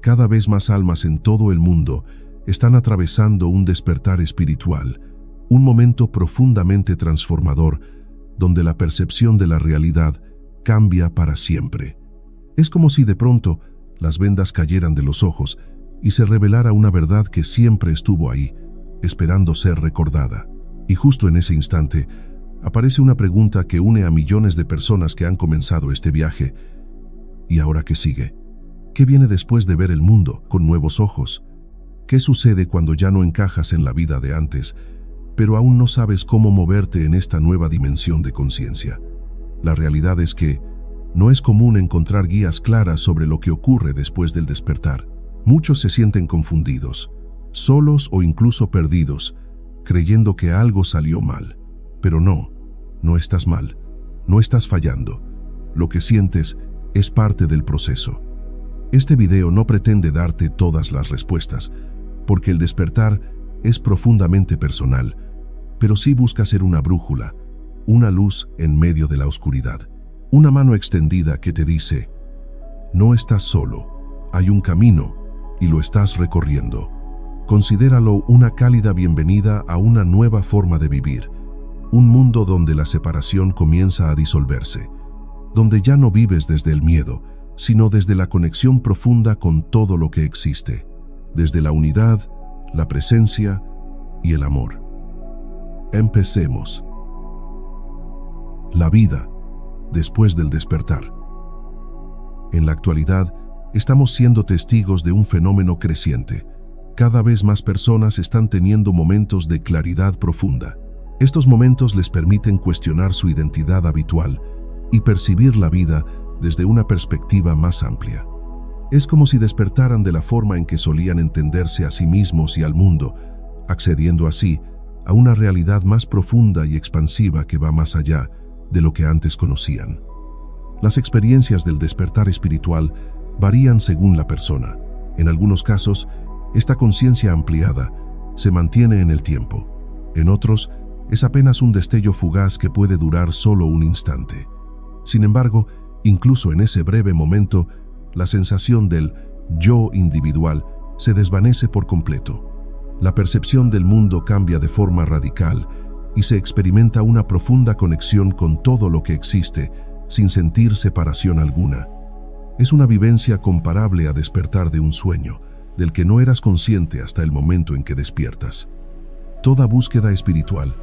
cada vez más almas en todo el mundo están atravesando un despertar espiritual, un momento profundamente transformador donde la percepción de la realidad cambia para siempre. Es como si de pronto las vendas cayeran de los ojos y se revelara una verdad que siempre estuvo ahí, esperando ser recordada. Y justo en ese instante, aparece una pregunta que une a millones de personas que han comenzado este viaje. ¿Y ahora qué sigue? ¿Qué viene después de ver el mundo con nuevos ojos? ¿Qué sucede cuando ya no encajas en la vida de antes, pero aún no sabes cómo moverte en esta nueva dimensión de conciencia? La realidad es que no es común encontrar guías claras sobre lo que ocurre después del despertar. Muchos se sienten confundidos, solos o incluso perdidos, creyendo que algo salió mal. Pero no estás mal, no estás fallando. Lo que sientes es parte del proceso. Este video no pretende darte todas las respuestas, porque el despertar es profundamente personal, pero sí busca ser una brújula, una luz en medio de la oscuridad, una mano extendida que te dice: no estás solo, hay un camino y lo estás recorriendo. Considéralo una cálida bienvenida a una nueva forma de vivir, un mundo donde la separación comienza a disolverse, donde ya no vives desde el miedo, sino desde la conexión profunda con todo lo que existe, desde la unidad, la presencia y el amor. Empecemos. La vida después del despertar. En la actualidad, estamos siendo testigos de un fenómeno creciente. Cada vez más personas están teniendo momentos de claridad profunda. Estos momentos les permiten cuestionar su identidad habitual y percibir la vida desde una perspectiva más amplia. Es como si despertaran de la forma en que solían entenderse a sí mismos y al mundo, accediendo así a una realidad más profunda y expansiva que va más allá de lo que antes conocían. Las experiencias del despertar espiritual varían según la persona. En algunos casos, esta conciencia ampliada se mantiene en el tiempo. En otros, es apenas un destello fugaz que puede durar solo un instante. Sin embargo, incluso en ese breve momento, la sensación del yo individual se desvanece por completo. La percepción del mundo cambia de forma radical y se experimenta una profunda conexión con todo lo que existe, sin sentir separación alguna. Es una vivencia comparable a despertar de un sueño, del que no eras consciente hasta el momento en que despiertas. Toda búsqueda espiritual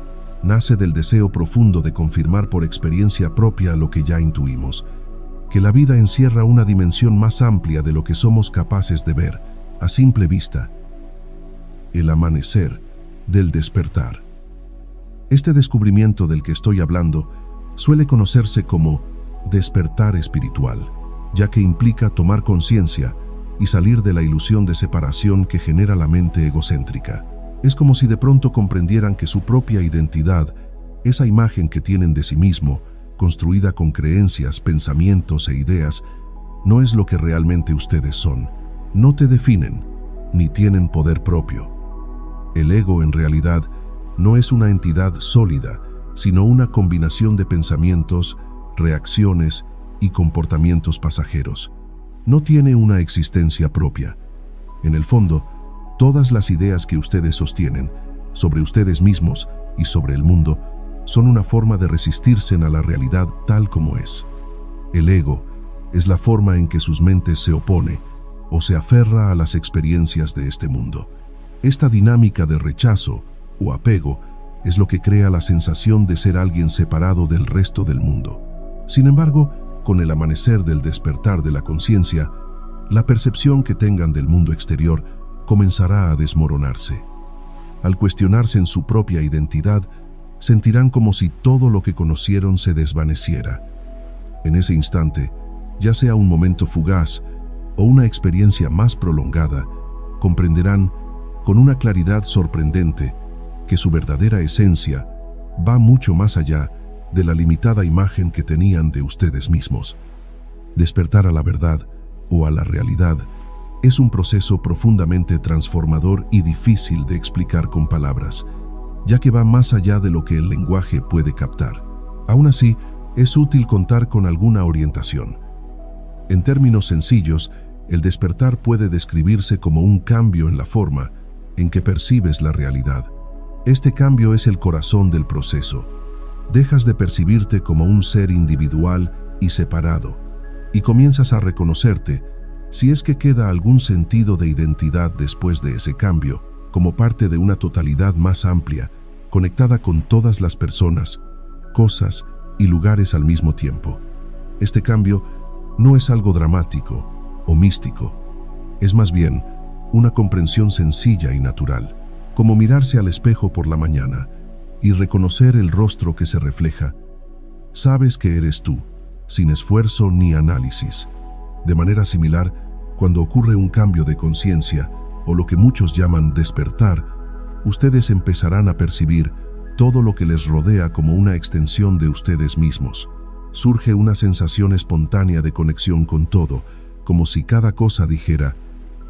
nace del deseo profundo de confirmar por experiencia propia lo que ya intuimos, que la vida encierra una dimensión más amplia de lo que somos capaces de ver a simple vista. El amanecer del despertar. Este descubrimiento del que estoy hablando suele conocerse como despertar espiritual, ya que implica tomar conciencia y salir de la ilusión de separación que genera la mente egocéntrica. Es como si de pronto comprendieran que su propia identidad, esa imagen que tienen de sí mismo, construida con creencias, pensamientos e ideas, no es lo que realmente ustedes son. No te definen, ni tienen poder propio. El ego, en realidad, no es una entidad sólida, sino una combinación de pensamientos, reacciones y comportamientos pasajeros. No tiene una existencia propia. En el fondo, todas las ideas que ustedes sostienen sobre ustedes mismos y sobre el mundo son una forma de resistirse a la realidad tal como es. El ego es la forma en que sus mentes se opone o se aferra a las experiencias de este mundo. Esta dinámica de rechazo o apego es lo que crea la sensación de ser alguien separado del resto del mundo. Sin embargo, con el amanecer del despertar de la conciencia, la percepción que tengan del mundo exterior comenzará a desmoronarse. Al cuestionarse en su propia identidad, sentirán como si todo lo que conocieron se desvaneciera. En ese instante, ya sea un momento fugaz o una experiencia más prolongada, comprenderán con una claridad sorprendente que su verdadera esencia va mucho más allá de la limitada imagen que tenían de ustedes mismos. Despertar a la verdad o a la realidad es un proceso profundamente transformador y difícil de explicar con palabras, ya que va más allá de lo que el lenguaje puede captar. Aún así, es útil contar con alguna orientación. En términos sencillos, El despertar puede describirse como un cambio en la forma en que percibes la realidad. Este cambio es el corazón del proceso. Dejas de percibirte como un ser individual y separado, y comienzas a reconocerte, si es que queda algún sentido de identidad después de ese cambio, como parte de una totalidad más amplia, conectada con todas las personas, cosas y lugares al mismo tiempo. Este cambio no es algo dramático o místico, es más bien una comprensión sencilla y natural, como mirarse al espejo por la mañana y reconocer el rostro que se refleja. Sabes que eres tú, sin esfuerzo ni análisis. De manera similar, cuando ocurre un cambio de conciencia, o lo que muchos llaman despertar, ustedes empezarán a percibir todo lo que les rodea como una extensión de ustedes mismos. Surge una sensación espontánea de conexión con todo, como si cada cosa dijera,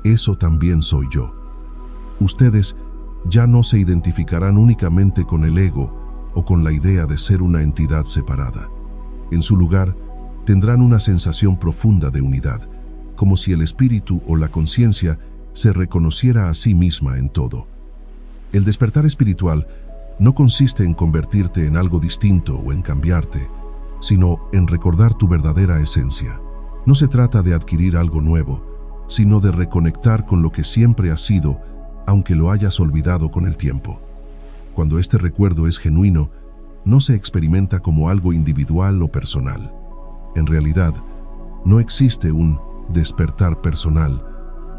eso también soy yo. Ustedes ya no se identificarán únicamente con el ego o con la idea de ser una entidad separada. En su lugar, tendrán una sensación profunda de unidad, como si el espíritu o la conciencia se reconociera a sí misma en todo. El despertar espiritual no consiste en convertirte en algo distinto o en cambiarte, sino en recordar tu verdadera esencia. No se trata de adquirir algo nuevo, sino de reconectar con lo que siempre has sido, aunque lo hayas olvidado con el tiempo. Cuando este recuerdo es genuino, no se experimenta como algo individual o personal. En realidad, no existe un despertar personal,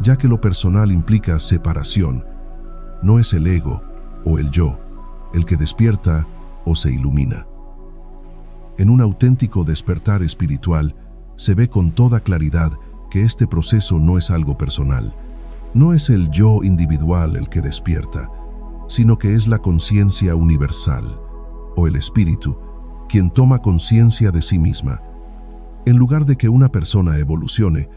ya que lo personal implica separación. No es el ego o el yo el que despierta o se ilumina. En un auténtico despertar espiritual, se ve con toda claridad que este proceso no es algo personal. No es el yo individual el que despierta, sino que es la conciencia universal, o el espíritu, quien toma conciencia de sí misma. En lugar de que una persona evolucione,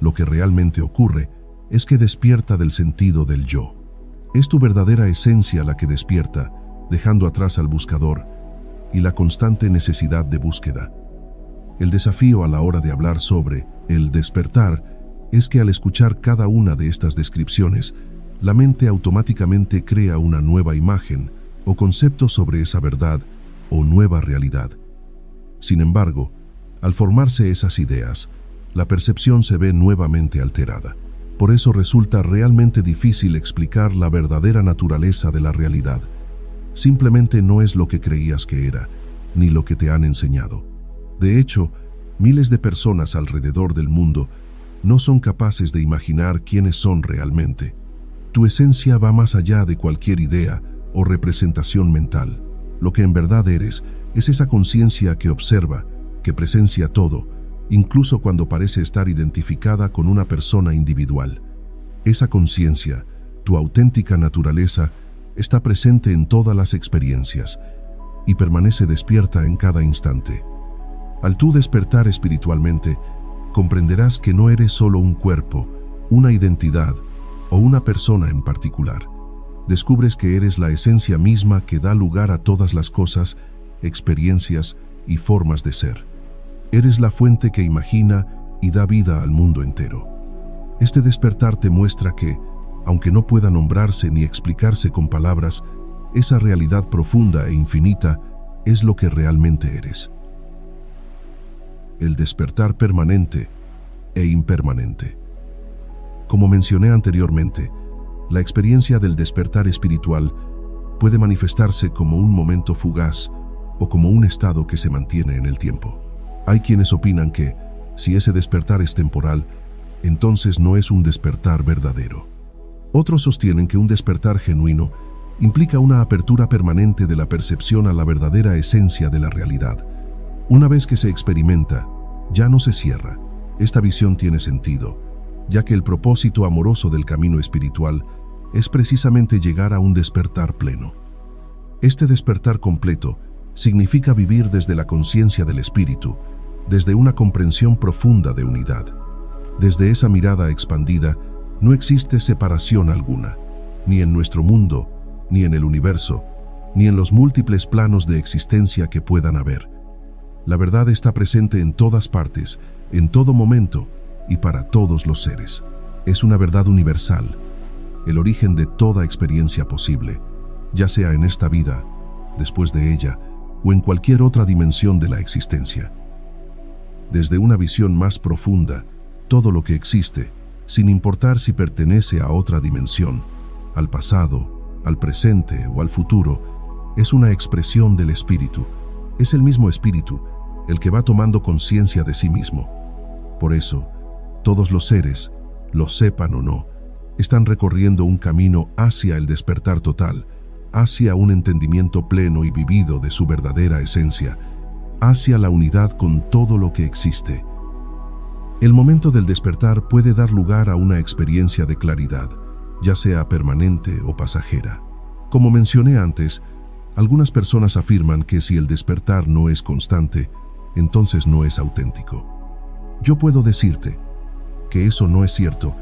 lo que realmente ocurre es que despierta del sentido del yo. Es tu verdadera esencia la que despierta, dejando atrás al buscador y la constante necesidad de búsqueda. El desafío a la hora de hablar sobre el despertar es que al escuchar cada una de estas descripciones, la mente automáticamente crea una nueva imagen o concepto sobre esa verdad o nueva realidad. Sin embargo, al formarse esas ideas, la percepción se ve nuevamente alterada. Por eso resulta realmente difícil explicar la verdadera naturaleza de la realidad. Simplemente no es lo que creías que era, ni lo que te han enseñado. De hecho, miles de personas alrededor del mundo no son capaces de imaginar quiénes son realmente. Tu esencia va más allá de cualquier idea o representación mental. Lo que en verdad eres es esa conciencia que observa, que presencia todo, incluso cuando parece estar identificada con una persona individual. Esa conciencia, tu auténtica naturaleza, está presente en todas las experiencias y permanece despierta en cada instante. Al tú despertar espiritualmente, comprenderás que no eres solo un cuerpo, una identidad o una persona en particular. Descubres que eres la esencia misma que da lugar a todas las cosas, experiencias y formas de ser. Eres la fuente que imagina y da vida al mundo entero. Este despertar te muestra que, aunque no pueda nombrarse ni explicarse con palabras, esa realidad profunda e infinita es lo que realmente eres. El despertar permanente e impermanente. Como mencioné anteriormente, la experiencia del despertar espiritual puede manifestarse como un momento fugaz o como un estado que se mantiene en el tiempo. Hay quienes opinan que, si ese despertar es temporal, entonces no es un despertar verdadero. Otros sostienen que un despertar genuino implica una apertura permanente de la percepción a la verdadera esencia de la realidad. Una vez que se experimenta, ya no se cierra. Esta visión tiene sentido, ya que el propósito amoroso del camino espiritual es precisamente llegar a un despertar pleno. Este despertar completo significa vivir desde la conciencia del espíritu, desde una comprensión profunda de unidad. Desde esa mirada expandida, no existe separación alguna, ni en nuestro mundo, ni en el universo, ni en los múltiples planos de existencia que puedan haber. La verdad está presente en todas partes, en todo momento, y para todos los seres. Es una verdad universal, el origen de toda experiencia posible, ya sea en esta vida, después de ella, o en cualquier otra dimensión de la existencia. Desde una visión más profunda, todo lo que existe, sin importar si pertenece a otra dimensión, al pasado, al presente o al futuro, es una expresión del espíritu. Es el mismo espíritu el que va tomando conciencia de sí mismo. Por eso, todos los seres, lo sepan o no, están recorriendo un camino hacia el despertar total, hacia un entendimiento pleno y vivido de su verdadera esencia, hacia la unidad con todo lo que existe. El momento del despertar puede dar lugar a una experiencia de claridad, ya sea permanente o pasajera. Como mencioné antes, algunas personas afirman que si el despertar no es constante, entonces no es auténtico. Yo puedo decirte que eso no es cierto.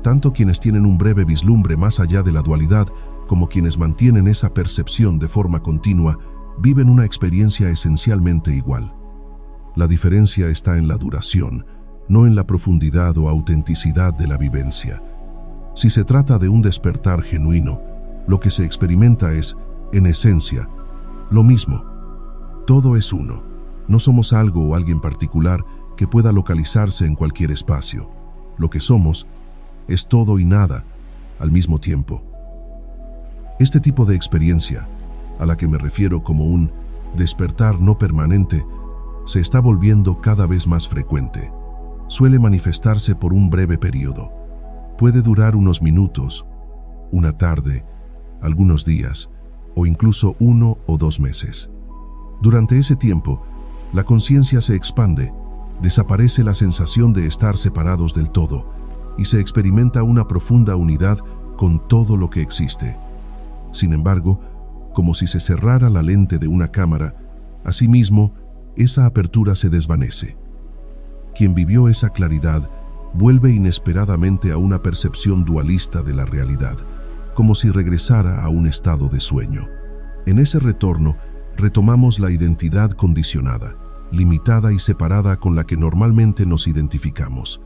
Tanto quienes tienen un breve vislumbre más allá de la dualidad, como quienes mantienen esa percepción de forma continua, viven una experiencia esencialmente igual. La diferencia está en la duración, no en la profundidad o autenticidad de la vivencia. Si se trata de un despertar genuino, lo que se experimenta es, en esencia, lo mismo. Todo es uno. No somos algo o alguien particular que pueda localizarse en cualquier espacio. Lo que somos es todo y nada al mismo tiempo. Este tipo de experiencia, a la que me refiero como un despertar no permanente, se está volviendo cada vez más frecuente. Suele manifestarse por un breve periodo. Puede durar unos minutos, una tarde, algunos días, o incluso 1 o 2 meses. Durante ese tiempo, la conciencia se expande, desaparece la sensación de estar separados del todo y se experimenta una profunda unidad con todo lo que existe. Sin embargo, como si se cerrara la lente de una cámara, asimismo, esa apertura se desvanece. Quien vivió esa claridad vuelve inesperadamente a una percepción dualista de la realidad, como si regresara a un estado de sueño. En ese retorno, retomamos la identidad condicionada, limitada y separada con la que normalmente nos identificamos.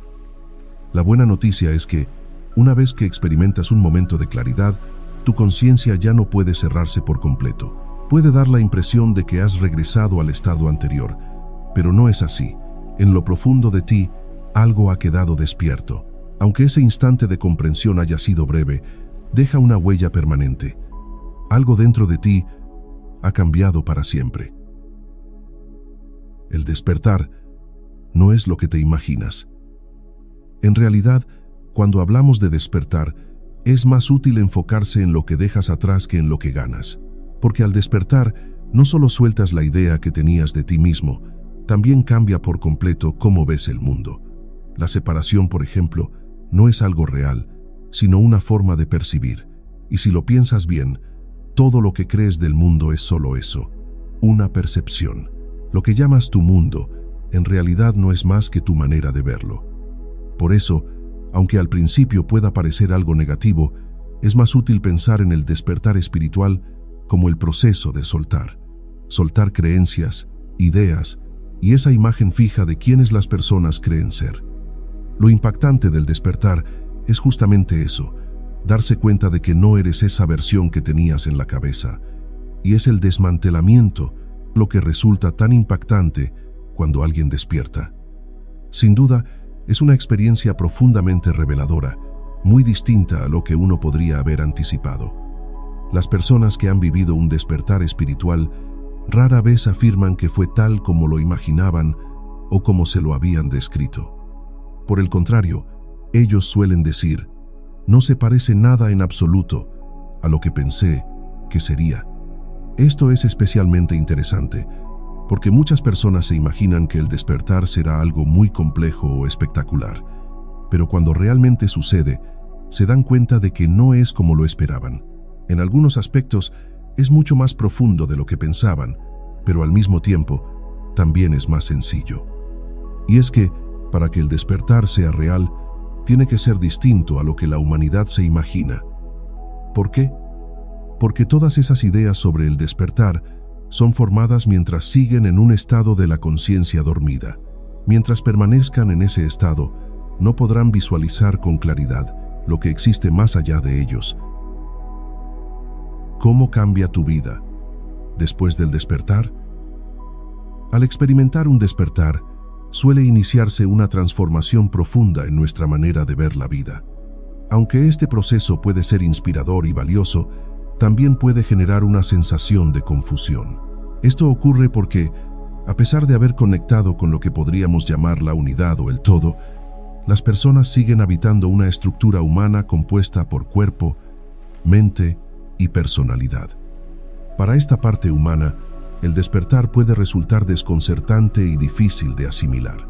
La buena noticia es que, una vez que experimentas un momento de claridad, tu conciencia ya no puede cerrarse por completo. Puede dar la impresión de que has regresado al estado anterior, pero no es así. En lo profundo de ti, algo ha quedado despierto. Aunque ese instante de comprensión haya sido breve, deja una huella permanente. Algo dentro de ti ha cambiado para siempre. El despertar no es lo que te imaginas. En realidad, cuando hablamos de despertar, es más útil enfocarse en lo que dejas atrás que en lo que ganas. Porque al despertar, no solo sueltas la idea que tenías de ti mismo, también cambia por completo cómo ves el mundo. La separación, por ejemplo, no es algo real, sino una forma de percibir. Y si lo piensas bien, todo lo que crees del mundo es solo eso, una percepción. Lo que llamas tu mundo, en realidad no es más que tu manera de verlo. Por eso, aunque al principio pueda parecer algo negativo, es más útil pensar en el despertar espiritual como el proceso de soltar. Soltar creencias, ideas y esa imagen fija de quiénes las personas creen ser. Lo impactante del despertar es justamente eso, darse cuenta de que no eres esa versión que tenías en la cabeza, y es el desmantelamiento lo que resulta tan impactante cuando alguien despierta. Sin duda, es una experiencia profundamente reveladora, muy distinta a lo que uno podría haber anticipado. Las personas que han vivido un despertar espiritual rara vez afirman que fue tal como lo imaginaban o como se lo habían descrito. Por el contrario, ellos suelen decir, no se parece nada en absoluto a lo que pensé que sería. Esto es especialmente interesante, porque muchas personas se imaginan que el despertar será algo muy complejo o espectacular, pero cuando realmente sucede, se dan cuenta de que no es como lo esperaban. En algunos aspectos, es mucho más profundo de lo que pensaban, pero al mismo tiempo, también es más sencillo. Y es que, para que el despertar sea real, tiene que ser distinto a lo que la humanidad se imagina. ¿Por qué? Porque todas esas ideas sobre el despertar son formadas mientras siguen en un estado de la conciencia dormida. Mientras permanezcan en ese estado, no podrán visualizar con claridad lo que existe más allá de ellos. ¿Cómo cambia tu vida después del despertar? Al experimentar un despertar, suele iniciarse una transformación profunda en nuestra manera de ver la vida. Aunque este proceso puede ser inspirador y valioso, también puede generar una sensación de confusión. Esto ocurre porque, a pesar de haber conectado con lo que podríamos llamar la unidad o el todo, las personas siguen habitando una estructura humana compuesta por cuerpo, mente y personalidad. Para esta parte humana, el despertar puede resultar desconcertante y difícil de asimilar.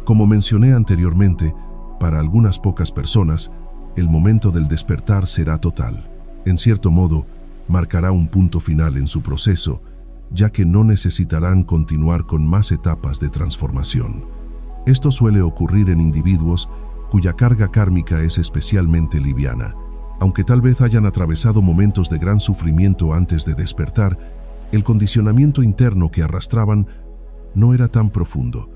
Como mencioné anteriormente, para algunas pocas personas, el momento del despertar será total. En cierto modo, marcará un punto final en su proceso, ya que no necesitarán continuar con más etapas de transformación. Esto suele ocurrir en individuos cuya carga kármica es especialmente liviana. Aunque tal vez hayan atravesado momentos de gran sufrimiento antes de despertar, el condicionamiento interno que arrastraban no era tan profundo.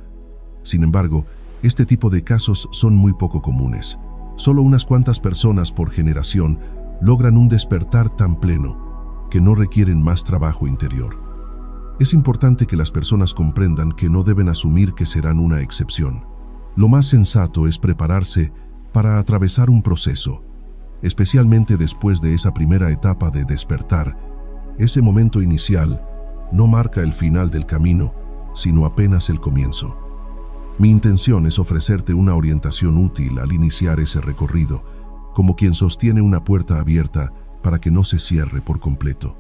Sin embargo, este tipo de casos son muy poco comunes. Solo unas cuantas personas por generación logran un despertar tan pleno que no requieren más trabajo interior. Es importante que las personas comprendan que no deben asumir que serán una excepción. Lo más sensato es prepararse para atravesar un proceso, especialmente después de esa primera etapa de despertar. Ese momento inicial no marca el final del camino, sino apenas el comienzo. Mi intención es ofrecerte una orientación útil al iniciar ese recorrido, como quien sostiene una puerta abierta para que no se cierre por completo.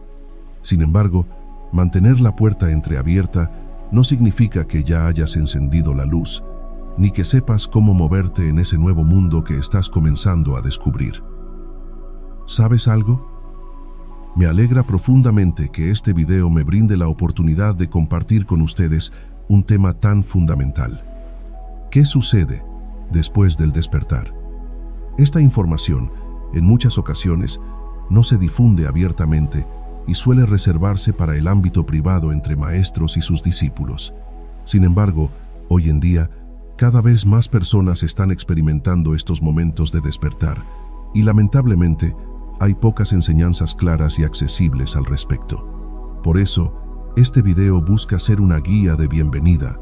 Sin embargo, mantener la puerta entreabierta no significa que ya hayas encendido la luz, ni que sepas cómo moverte en ese nuevo mundo que estás comenzando a descubrir. ¿Sabes algo? Me alegra profundamente que este video me brinde la oportunidad de compartir con ustedes un tema tan fundamental. ¿Qué sucede después del despertar? Esta información, en muchas ocasiones, no se difunde abiertamente y suele reservarse para el ámbito privado entre maestros y sus discípulos. Sin embargo, hoy en día, cada vez más personas están experimentando estos momentos de despertar y lamentablemente hay pocas enseñanzas claras y accesibles al respecto. Por eso, este video busca ser una guía de bienvenida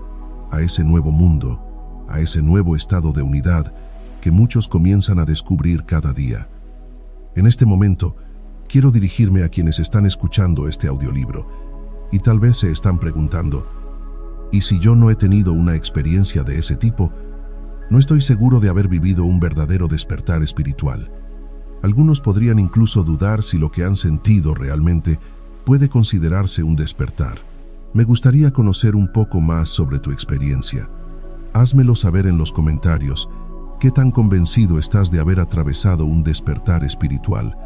a ese nuevo mundo, a ese nuevo estado de unidad que muchos comienzan a descubrir cada día. En este momento, quiero dirigirme a quienes están escuchando este audiolibro y tal vez se están preguntando, ¿y si yo no he tenido una experiencia de ese tipo? No estoy seguro de haber vivido un verdadero despertar espiritual. Algunos podrían incluso dudar si lo que han sentido realmente puede considerarse un despertar. Me gustaría conocer un poco más sobre tu experiencia. Házmelo saber en los comentarios qué tan convencido estás de haber atravesado un despertar espiritual,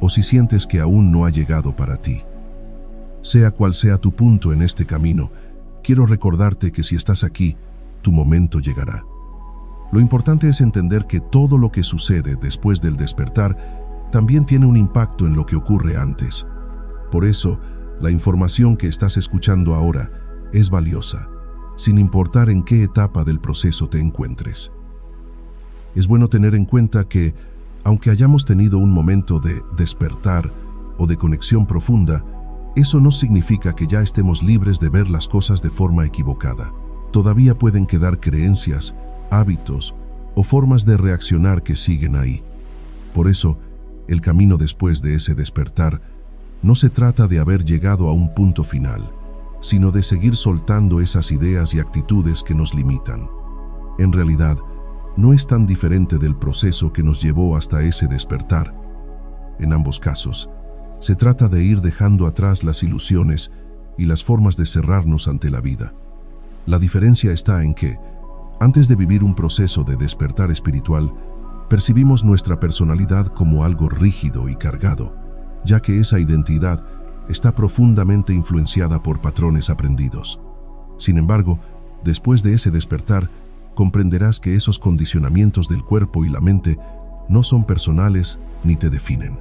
o si sientes que aún no ha llegado para ti. Sea cual sea tu punto en este camino, quiero recordarte que si estás aquí, tu momento llegará. Lo importante es entender que todo lo que sucede después del despertar también tiene un impacto en lo que ocurre antes. Por eso, la información que estás escuchando ahora es valiosa, sin importar en qué etapa del proceso te encuentres. Es bueno tener en cuenta que, aunque hayamos tenido un momento de despertar o de conexión profunda, eso no significa que ya estemos libres de ver las cosas de forma equivocada. Todavía pueden quedar creencias, hábitos o formas de reaccionar que siguen ahí. Por eso, el camino después de ese despertar no se trata de haber llegado a un punto final, sino de seguir soltando esas ideas y actitudes que nos limitan. En realidad, no es tan diferente del proceso que nos llevó hasta ese despertar. En ambos casos, se trata de ir dejando atrás las ilusiones y las formas de cerrarnos ante la vida. La diferencia está en que, antes de vivir un proceso de despertar espiritual, percibimos nuestra personalidad como algo rígido y cargado, ya que esa identidad está profundamente influenciada por patrones aprendidos. Sin embargo, después de ese despertar, comprenderás que esos condicionamientos del cuerpo y la mente no son personales ni te definen.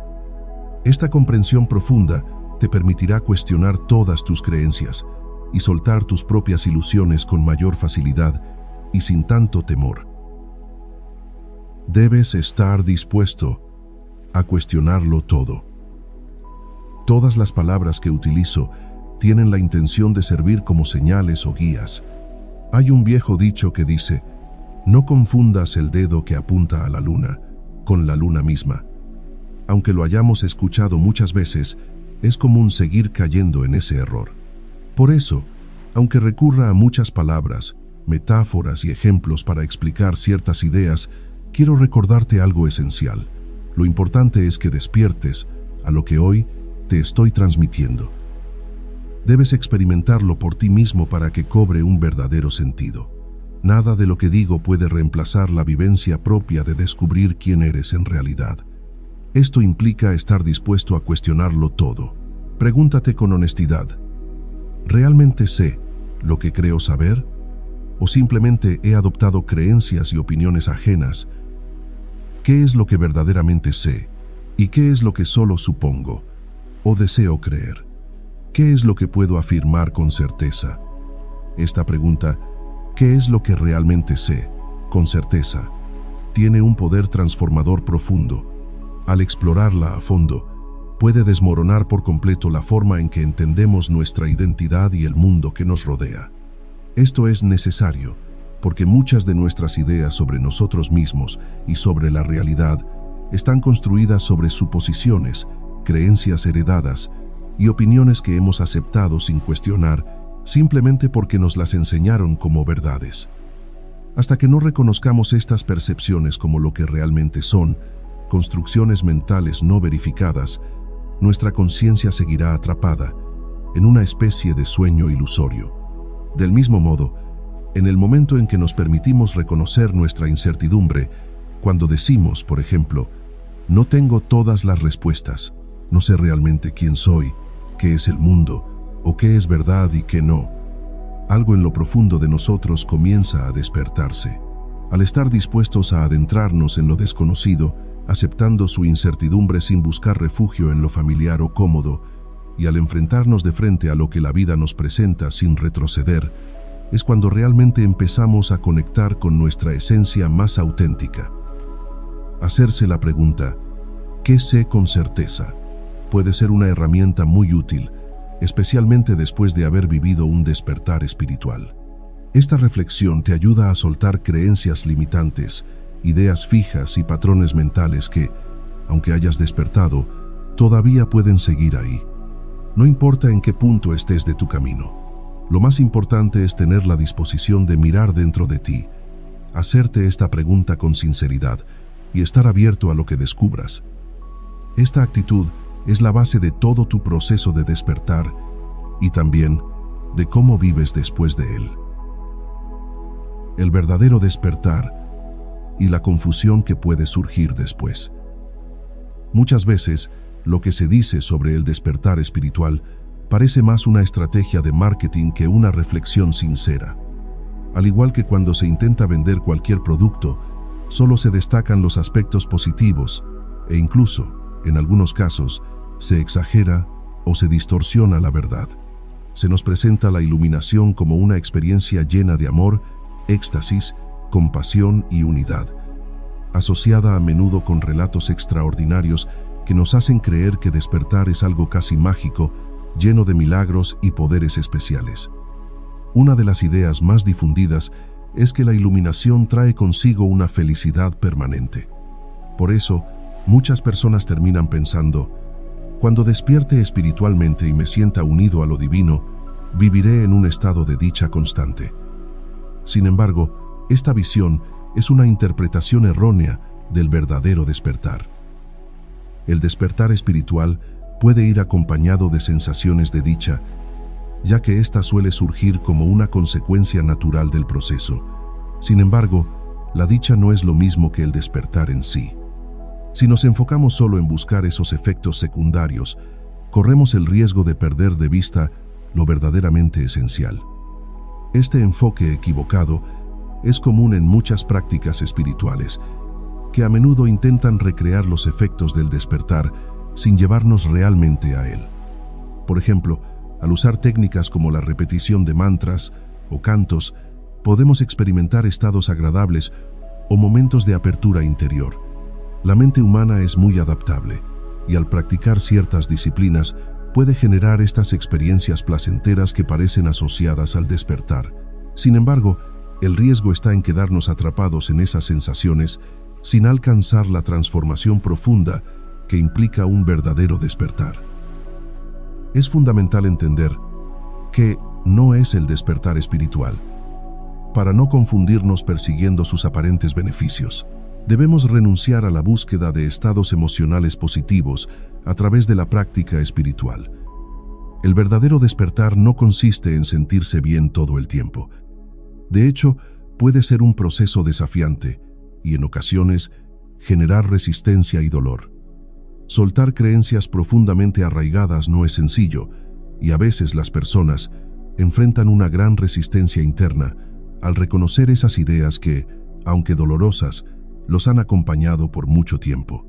Esta comprensión profunda te permitirá cuestionar todas tus creencias y soltar tus propias ilusiones con mayor facilidad y sin tanto temor. Debes estar dispuesto a cuestionarlo todo. Todas las palabras que utilizo tienen la intención de servir como señales o guías. Hay un viejo dicho que dice: no confundas el dedo que apunta a la luna con la luna misma. Aunque lo hayamos escuchado muchas veces, es común seguir cayendo en ese error. Por eso, aunque recurra a muchas palabras, metáforas y ejemplos para explicar ciertas ideas, quiero recordarte algo esencial. Lo importante es que despiertes a lo que hoy te estoy transmitiendo. Debes experimentarlo por ti mismo para que cobre un verdadero sentido. Nada de lo que digo puede reemplazar la vivencia propia de descubrir quién eres en realidad. Esto implica estar dispuesto a cuestionarlo todo. Pregúntate con honestidad: ¿realmente sé lo que creo saber? ¿O simplemente he adoptado creencias y opiniones ajenas? ¿Qué es lo que verdaderamente sé? ¿Y qué es lo que solo supongo o deseo creer? ¿Qué es lo que puedo afirmar con certeza? Esta pregunta, ¿qué es lo que realmente sé con certeza?, tiene un poder transformador profundo. Al explorarla a fondo, puede desmoronar por completo la forma en que entendemos nuestra identidad y el mundo que nos rodea. Esto es necesario porque muchas de nuestras ideas sobre nosotros mismos y sobre la realidad están construidas sobre suposiciones, creencias heredadas y opiniones que hemos aceptado sin cuestionar, simplemente porque nos las enseñaron como verdades. Hasta que no reconozcamos estas percepciones como lo que realmente son, construcciones mentales no verificadas, nuestra conciencia seguirá atrapada en una especie de sueño ilusorio. Del mismo modo, en el momento en que nos permitimos reconocer nuestra incertidumbre, cuando decimos, por ejemplo, no tengo todas las respuestas, no sé realmente quién soy, qué es el mundo, o qué es verdad y qué no, algo en lo profundo de nosotros comienza a despertarse. Al estar dispuestos a adentrarnos en lo desconocido, aceptando su incertidumbre sin buscar refugio en lo familiar o cómodo, y al enfrentarnos de frente a lo que la vida nos presenta sin retroceder, es cuando realmente empezamos a conectar con nuestra esencia más auténtica. Hacerse la pregunta, ¿qué sé con certeza?, puede ser una herramienta muy útil, especialmente después de haber vivido un despertar espiritual. Esta reflexión te ayuda a soltar creencias limitantes, ideas fijas y patrones mentales que, aunque hayas despertado, todavía pueden seguir ahí. No importa en qué punto estés de tu camino. Lo más importante es tener la disposición de mirar dentro de ti, hacerte esta pregunta con sinceridad y estar abierto a lo que descubras. Esta actitud es la base de todo tu proceso de despertar y también de cómo vives después de él. El verdadero despertar y la confusión que puede surgir después. Muchas veces, lo que se dice sobre el despertar espiritual parece más una estrategia de marketing que una reflexión sincera. Al igual que cuando se intenta vender cualquier producto, solo se destacan los aspectos positivos e incluso, en algunos casos, se exagera o se distorsiona la verdad. Se nos presenta la iluminación como una experiencia llena de amor, éxtasis, compasión y unidad, asociada a menudo con relatos extraordinarios que nos hacen creer que despertar es algo casi mágico, lleno de milagros y poderes especiales. Una de las ideas más difundidas es que la iluminación trae consigo una felicidad permanente. Por eso, muchas personas terminan pensando: cuando despierte espiritualmente y me sienta unido a lo divino, viviré en un estado de dicha constante. Sin embargo, esta visión es una interpretación errónea del verdadero despertar. El despertar espiritual puede ir acompañado de sensaciones de dicha, ya que ésta suele surgir como una consecuencia natural del proceso. Sin embargo, la dicha no es lo mismo que el despertar en sí. Si nos enfocamos solo en buscar esos efectos secundarios, corremos el riesgo de perder de vista lo verdaderamente esencial. Este enfoque equivocado es común en muchas prácticas espirituales, que a menudo intentan recrear los efectos del despertar sin llevarnos realmente a él. Por ejemplo, al usar técnicas como la repetición de mantras o cantos, podemos experimentar estados agradables o momentos de apertura interior. La mente humana es muy adaptable y al practicar ciertas disciplinas puede generar estas experiencias placenteras que parecen asociadas al despertar. Sin embargo, el riesgo está en quedarnos atrapados en esas sensaciones sin alcanzar la transformación profunda que implica un verdadero despertar. Es fundamental entender que no es el despertar espiritual. Para no confundirnos persiguiendo sus aparentes beneficios, debemos renunciar a la búsqueda de estados emocionales positivos a través de la práctica espiritual. El verdadero despertar no consiste en sentirse bien todo el tiempo. De hecho, puede ser un proceso desafiante y, en ocasiones, generar resistencia y dolor. Soltar creencias profundamente arraigadas no es sencillo, y a veces las personas enfrentan una gran resistencia interna al reconocer esas ideas que, aunque dolorosas, los han acompañado por mucho tiempo.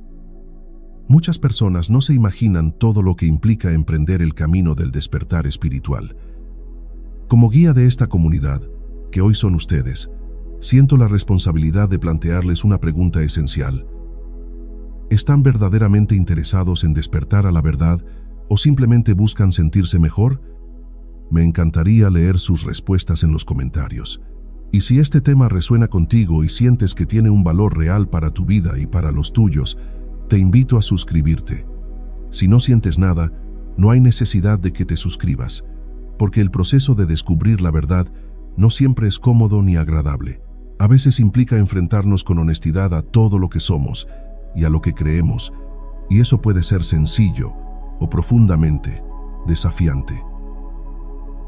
Muchas personas no se imaginan todo lo que implica emprender el camino del despertar espiritual. Como guía de esta comunidad, que hoy son ustedes, siento la responsabilidad de plantearles una pregunta esencial. ¿Están verdaderamente interesados en despertar a la verdad o simplemente buscan sentirse mejor? Me encantaría leer sus respuestas en los comentarios. Y si este tema resuena contigo y sientes que tiene un valor real para tu vida y para los tuyos, te invito a suscribirte. Si no sientes nada, no hay necesidad de que te suscribas, porque el proceso de descubrir la verdad no siempre es cómodo ni agradable. A veces implica enfrentarnos con honestidad a todo lo que somos y a lo que creemos, y eso puede ser sencillo o profundamente desafiante.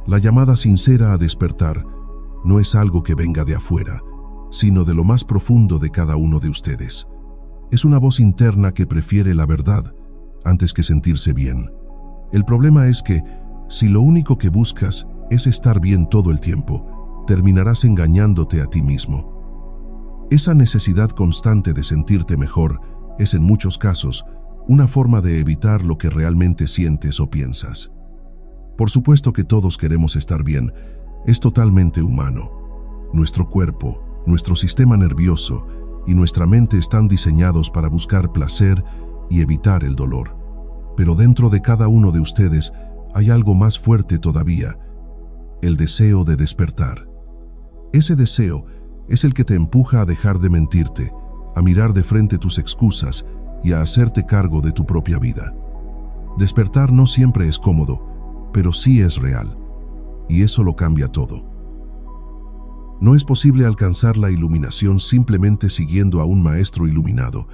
La llamada sincera a despertar no es algo que venga de afuera, sino de lo más profundo de cada uno de ustedes. Es una voz interna que prefiere la verdad antes que sentirse bien. El problema es que, si lo único que buscas es estar bien todo el tiempo, terminarás engañándote a ti mismo. Esa necesidad constante de sentirte mejor es, en muchos casos, una forma de evitar lo que realmente sientes o piensas. Por supuesto que todos queremos estar bien, es totalmente humano. Nuestro cuerpo, nuestro sistema nervioso y nuestra mente están diseñados para buscar placer y evitar el dolor. Pero dentro de cada uno de ustedes hay algo más fuerte todavía: el deseo de despertar. Ese deseo es el que te empuja a dejar de mentirte, a mirar de frente tus excusas y a hacerte cargo de tu propia vida. Despertar no siempre es cómodo, pero sí es real, y eso lo cambia todo. No es posible alcanzar la iluminación simplemente siguiendo a un maestro iluminado,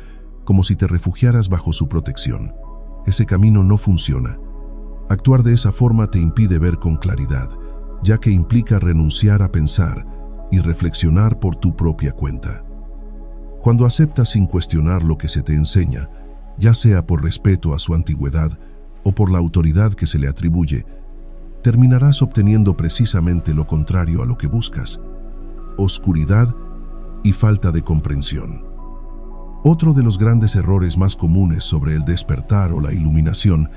como si te refugiaras bajo su protección. Ese camino no funciona. Actuar de esa forma te impide ver con claridad, ya que implica renunciar a pensar y reflexionar por tu propia cuenta. Cuando aceptas sin cuestionar lo que se te enseña, ya sea por respeto a su antigüedad o por la autoridad que se le atribuye, terminarás obteniendo precisamente lo contrario a lo que buscas: oscuridad y falta de comprensión. Otro de los grandes errores más comunes sobre el despertar o la iluminación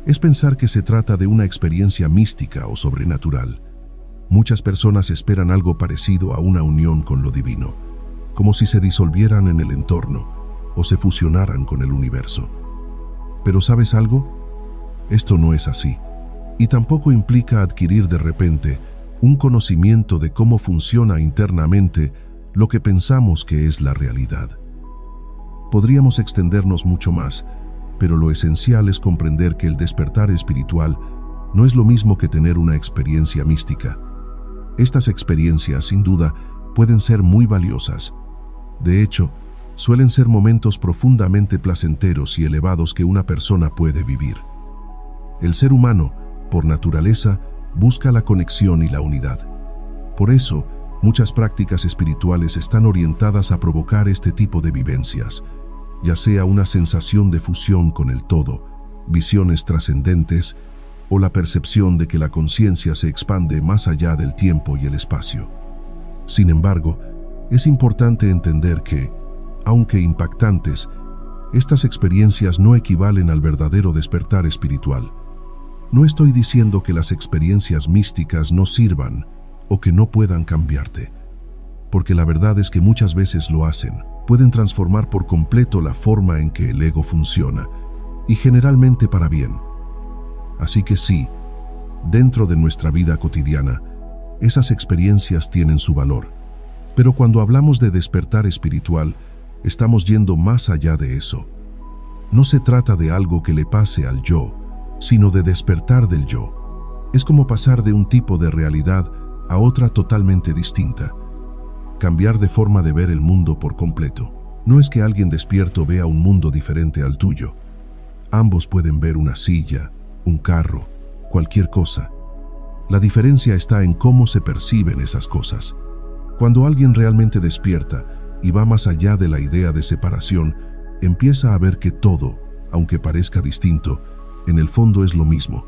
es pensar que se trata de una experiencia mística o sobrenatural. Muchas personas esperan algo parecido a una unión con lo divino, como si se disolvieran en el entorno o se fusionaran con el universo. Pero ¿sabes algo? Esto no es así, y tampoco implica adquirir de repente un conocimiento de cómo funciona internamente lo que pensamos que es la realidad. Podríamos extendernos mucho más, pero lo esencial es comprender que el despertar espiritual no es lo mismo que tener una experiencia mística. Estas experiencias, sin duda, pueden ser muy valiosas. De hecho, suelen ser momentos profundamente placenteros y elevados que una persona puede vivir. El ser humano, por naturaleza, busca la conexión y la unidad. Por eso, muchas prácticas espirituales están orientadas a provocar este tipo de vivencias, ya sea una sensación de fusión con el todo, visiones trascendentes o la percepción de que la conciencia se expande más allá del tiempo y el espacio. Sin embargo, es importante entender que, aunque impactantes, estas experiencias no equivalen al verdadero despertar espiritual. No estoy diciendo que las experiencias místicas no sirvan o que no puedan cambiarte. porque la verdad es que muchas veces lo hacen. Pueden transformar por completo la forma en que el ego funciona, y generalmente para bien. Así que sí, dentro de nuestra vida cotidiana, esas experiencias tienen su valor. Pero cuando hablamos de despertar espiritual, estamos yendo más allá de eso. No se trata de algo que le pase al yo, sino de despertar del yo. Es como pasar de un tipo de realidad a otra totalmente distinta. Cambiar de forma de ver el mundo por completo. No es que alguien despierto vea un mundo diferente al tuyo. Ambos pueden ver una silla, un carro, cualquier cosa. La diferencia está en cómo se perciben esas cosas. Cuando alguien realmente despierta y va más allá de la idea de separación, empieza a ver que todo, aunque parezca distinto, en el fondo es lo mismo.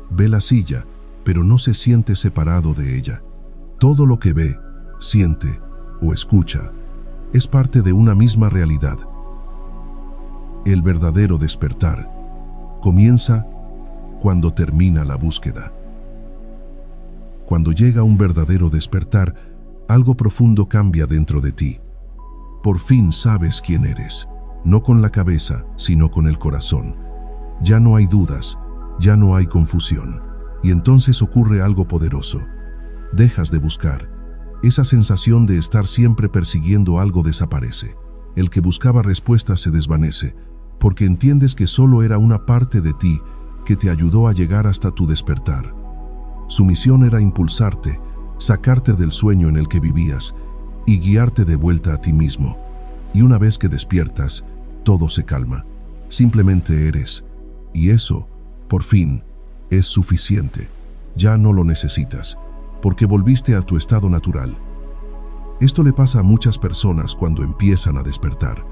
Ve la silla, pero no se siente separado de ella. Todo lo que ve, siente o escucha es parte de una misma realidad. El verdadero despertar comienza cuando termina la búsqueda. Cuando llega un verdadero despertar, algo profundo cambia dentro de ti. Por fin sabes quién eres, no con la cabeza, sino con el corazón. Ya no hay dudas, ya no hay confusión, y entonces ocurre algo poderoso. Dejas de buscar. Esa sensación de estar siempre persiguiendo algo desaparece. El que buscaba respuestas se desvanece, porque entiendes que solo era una parte de ti que te ayudó a llegar hasta tu despertar. Su misión era impulsarte, sacarte del sueño en el que vivías y guiarte de vuelta a ti mismo. Y una vez que despiertas, todo se calma. Simplemente eres. Y eso, por fin, es suficiente. Ya no lo necesitas, porque volviste a tu estado natural. Esto le pasa a muchas personas cuando empiezan a despertar.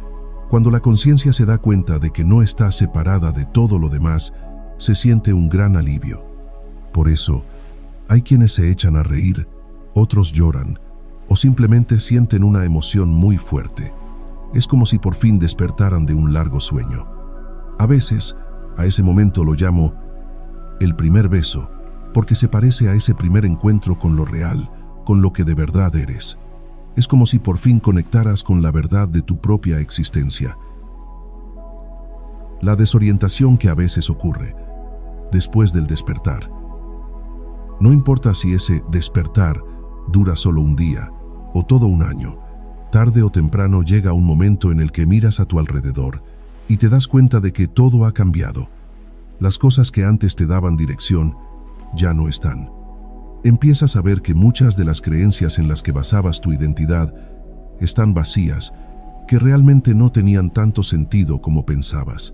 Cuando la conciencia se da cuenta de que no está separada de todo lo demás, se siente un gran alivio. Por eso, hay quienes se echan a reír, otros lloran, o simplemente sienten una emoción muy fuerte. Es como si por fin despertaran de un largo sueño. A veces, a ese momento lo llamo el primer beso, porque se parece a ese primer encuentro con lo real, con lo que de verdad eres. Es como si por fin conectaras con la verdad de tu propia existencia. La desorientación que a veces ocurre después del despertar. No importa si ese despertar dura solo un día o todo un año, tarde o temprano llega un momento en el que miras a tu alrededor y te das cuenta de que todo ha cambiado. Las cosas que antes te daban dirección ya no están. Empiezas a ver que muchas de las creencias en las que basabas tu identidad están vacías, que realmente no tenían tanto sentido como pensabas.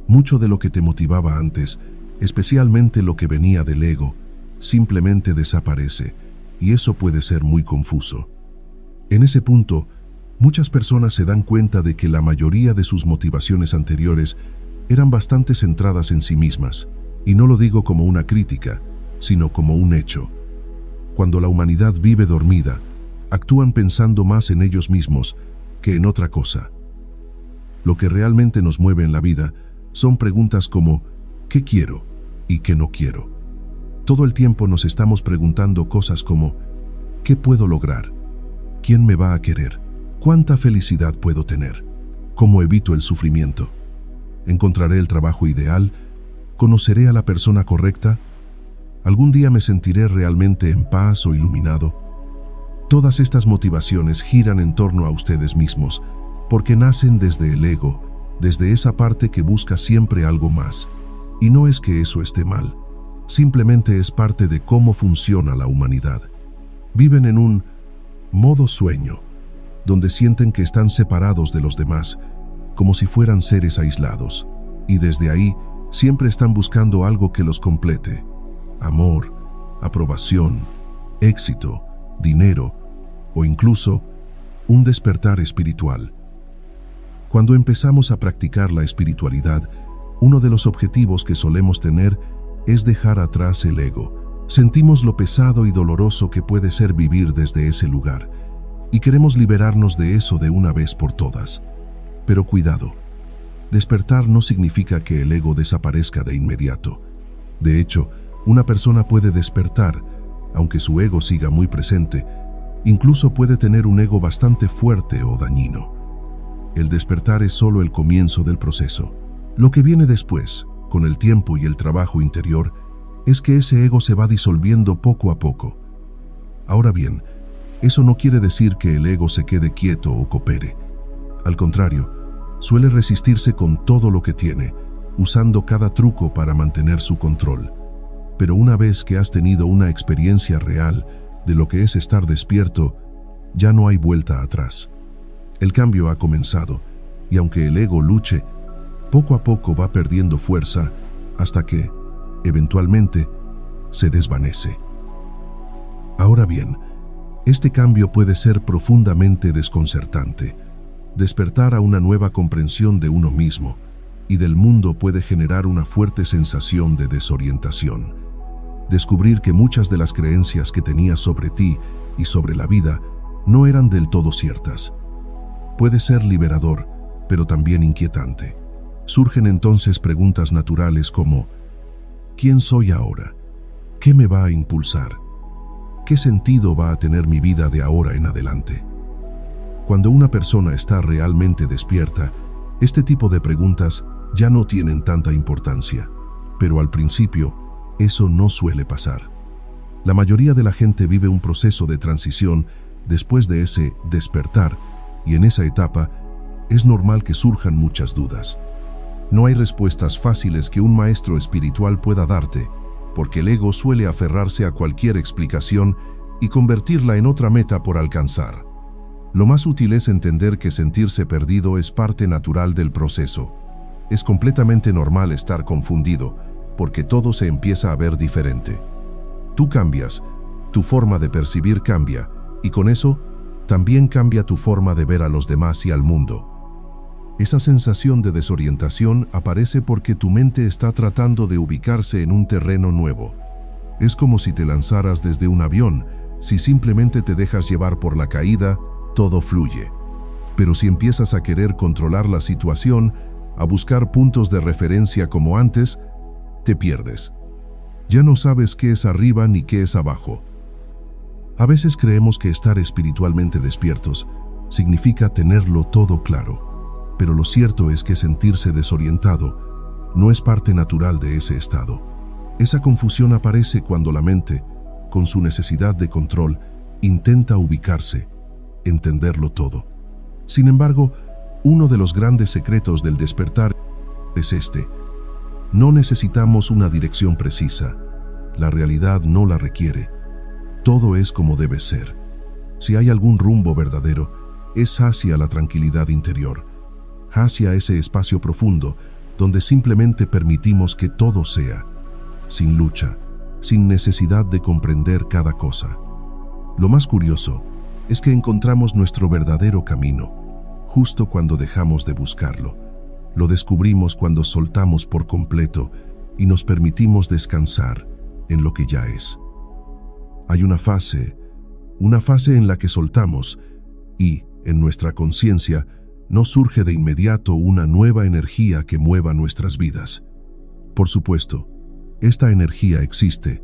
Mucho de lo que te motivaba antes, especialmente lo que venía del ego, simplemente desaparece, y eso puede ser muy confuso. En ese punto, muchas personas se dan cuenta de que la mayoría de sus motivaciones anteriores eran bastante centradas en sí mismas, y no lo digo como una crítica, sino como un hecho. Cuando la humanidad vive dormida, actúan pensando más en ellos mismos que en otra cosa. Lo que realmente nos mueve en la vida son preguntas como ¿qué quiero y qué no quiero? Todo el tiempo nos estamos preguntando cosas como ¿qué puedo lograr? ¿Quién me va a querer? ¿Cuánta felicidad puedo tener? ¿Cómo evito el sufrimiento? ¿Encontraré el trabajo ideal? ¿Conoceré a la persona correcta? ¿Algún día me sentiré realmente en paz o iluminado? Todas estas motivaciones giran en torno a ustedes mismos, porque nacen desde el ego, desde esa parte que busca siempre algo más. Y no es que eso esté mal, simplemente es parte de cómo funciona la humanidad. Viven en un modo sueño, donde sienten que están separados de los demás, como si fueran seres aislados, y desde ahí siempre están buscando algo que los complete. Amor, aprobación, éxito, dinero o incluso un despertar espiritual. Cuando empezamos a practicar la espiritualidad, uno de los objetivos que solemos tener es dejar atrás el ego. Sentimos lo pesado y doloroso que puede ser vivir desde ese lugar, y queremos liberarnos de eso de una vez por todas. Pero cuidado, despertar no significa que el ego desaparezca de inmediato. De hecho, una persona puede despertar, aunque su ego siga muy presente, Incluso puede tener un ego bastante fuerte o dañino. El despertar es solo el comienzo del proceso. Lo que viene después, con el tiempo y el trabajo interior, es que ese ego se va disolviendo poco a poco. Ahora bien, eso no quiere decir que el ego se quede quieto o coopere. Al contrario, suele resistirse con todo lo que tiene, usando cada truco para mantener su control. Pero una vez que has tenido una experiencia real de lo que es estar despierto, ya no hay vuelta atrás. El cambio ha comenzado, y aunque el ego luche, poco a poco va perdiendo fuerza hasta que, eventualmente, se desvanece. Ahora bien, este cambio puede ser profundamente desconcertante. Despertar a una nueva comprensión de uno mismo y del mundo puede generar una fuerte sensación de desorientación. Descubrir que muchas de las creencias que tenías sobre ti y sobre la vida no eran del todo ciertas. Puede ser liberador, pero también inquietante. Surgen entonces preguntas naturales como: ¿quién soy ahora? ¿Qué me va a impulsar? ¿Qué sentido va a tener mi vida de ahora en adelante? Cuando una persona está realmente despierta, este tipo de preguntas ya no tienen tanta importancia, pero al principio eso no suele pasar. La mayoría de la gente vive un proceso de transición después de ese despertar, y en esa etapa es normal que surjan muchas dudas. No hay respuestas fáciles que un maestro espiritual pueda darte, porque el ego suele aferrarse a cualquier explicación y convertirla en otra meta por alcanzar. Lo más útil es entender que sentirse perdido es parte natural del proceso. Es completamente normal estar confundido, porque todo se empieza a ver diferente. Tú cambias, tu forma de percibir cambia, y con eso, también cambia tu forma de ver a los demás y al mundo. Esa sensación de desorientación aparece porque tu mente está tratando de ubicarse en un terreno nuevo. Es como si te lanzaras desde un avión. Si simplemente te dejas llevar por la caída, todo fluye. Pero si empiezas a querer controlar la situación, a buscar puntos de referencia como antes, te pierdes. Ya no sabes qué es arriba ni qué es abajo. A veces creemos que estar espiritualmente despiertos significa tenerlo todo claro, pero lo cierto es que sentirse desorientado no es parte natural de ese estado. Esa confusión aparece cuando la mente, con su necesidad de control, intenta ubicarse, entenderlo todo. Sin embargo, uno de los grandes secretos del despertar es este: no necesitamos una dirección precisa. La realidad no la requiere. Todo es como debe ser. Si hay algún rumbo verdadero, es hacia la tranquilidad interior, hacia ese espacio profundo donde simplemente permitimos que todo sea, sin lucha, sin necesidad de comprender cada cosa. Lo más curioso es que encontramos nuestro verdadero camino, justo cuando dejamos de buscarlo. Lo descubrimos cuando soltamos por completo y nos permitimos descansar en lo que ya es. Hay una fase en la que soltamos y, en nuestra conciencia, no surge de inmediato una nueva energía que mueva nuestras vidas. Por supuesto, esta energía existe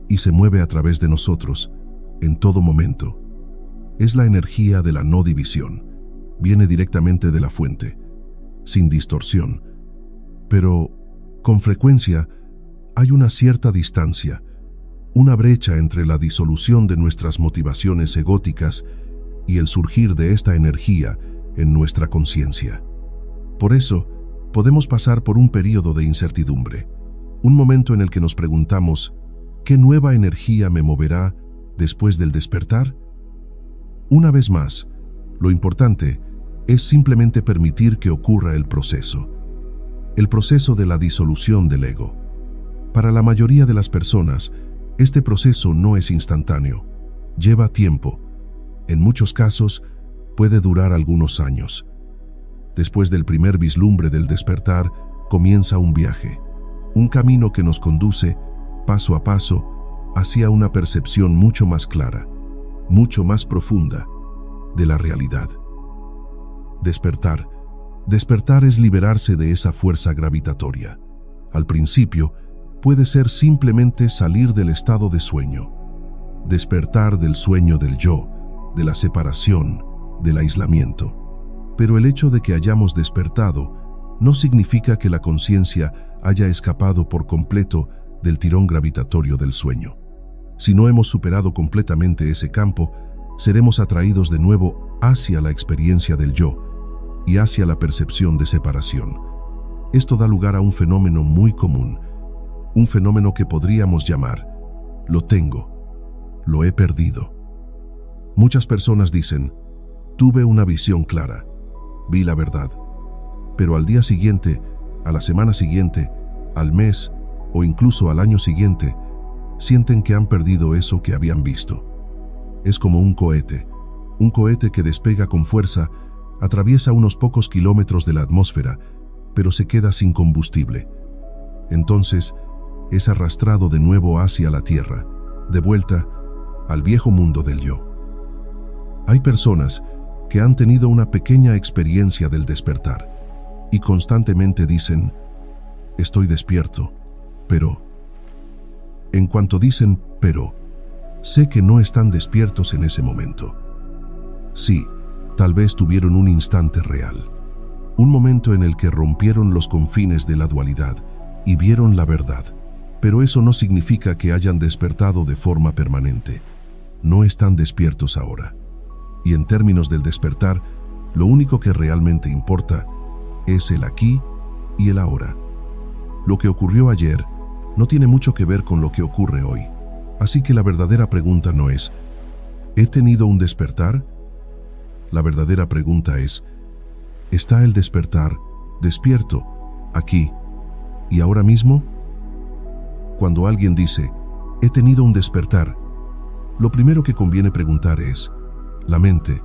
y se mueve a través de nosotros, en todo momento. Es la energía de la no división. Viene directamente de la fuente, sin distorsión. Pero, con frecuencia, hay una cierta distancia, una brecha entre la disolución de nuestras motivaciones egóticas y el surgir de esta energía en nuestra conciencia. Por eso, podemos pasar por un periodo de incertidumbre, un momento en el que nos preguntamos: ¿qué nueva energía me moverá después del despertar? Una vez más, lo importante es simplemente permitir que ocurra el proceso de la disolución del ego. Para la mayoría de las personas, este proceso no es instantáneo, lleva tiempo. En muchos casos, puede durar algunos años. Después del primer vislumbre del despertar, comienza un viaje, un camino que nos conduce, paso a paso, hacia una percepción mucho más clara, mucho más profunda, de la realidad. Despertar es liberarse de esa fuerza gravitatoria. Al principio, puede ser simplemente salir del estado de sueño, despertar del sueño del yo, de la separación, del aislamiento. Pero el hecho de que hayamos despertado no significa que la conciencia haya escapado por completo del tirón gravitatorio del sueño. Si no hemos superado completamente ese campo, seremos atraídos de nuevo hacia la experiencia del yo y hacia la percepción de separación. Esto da lugar a un fenómeno muy común, un fenómeno que podríamos llamar lo tengo, lo he perdido. Muchas personas dicen, tuve una visión clara, vi la verdad, pero al día siguiente, a la semana siguiente, al mes o incluso al año siguiente, sienten que han perdido eso que habían visto. Es como un cohete que despega con fuerza, atraviesa unos pocos kilómetros de la atmósfera, pero se queda sin combustible. Entonces, es arrastrado de nuevo hacia la Tierra, de vuelta al viejo mundo del yo. Hay personas que han tenido una pequeña experiencia del despertar y constantemente dicen, estoy despierto, pero... En cuanto dicen pero, sé que no están despiertos en ese momento. Sí, tal vez tuvieron un instante real, un momento en el que rompieron los confines de la dualidad y vieron la verdad, pero eso no significa que hayan despertado de forma permanente. No están despiertos ahora. Y en términos del despertar, lo único que realmente importa es el aquí y el ahora. Lo que ocurrió ayer no tiene mucho que ver con lo que ocurre hoy. Así que la verdadera pregunta no es, ¿he tenido un despertar? La verdadera pregunta es, ¿está el despertar despierto aquí y ahora mismo? Cuando alguien dice, he tenido un despertar, lo primero que conviene preguntar es, ¿la mente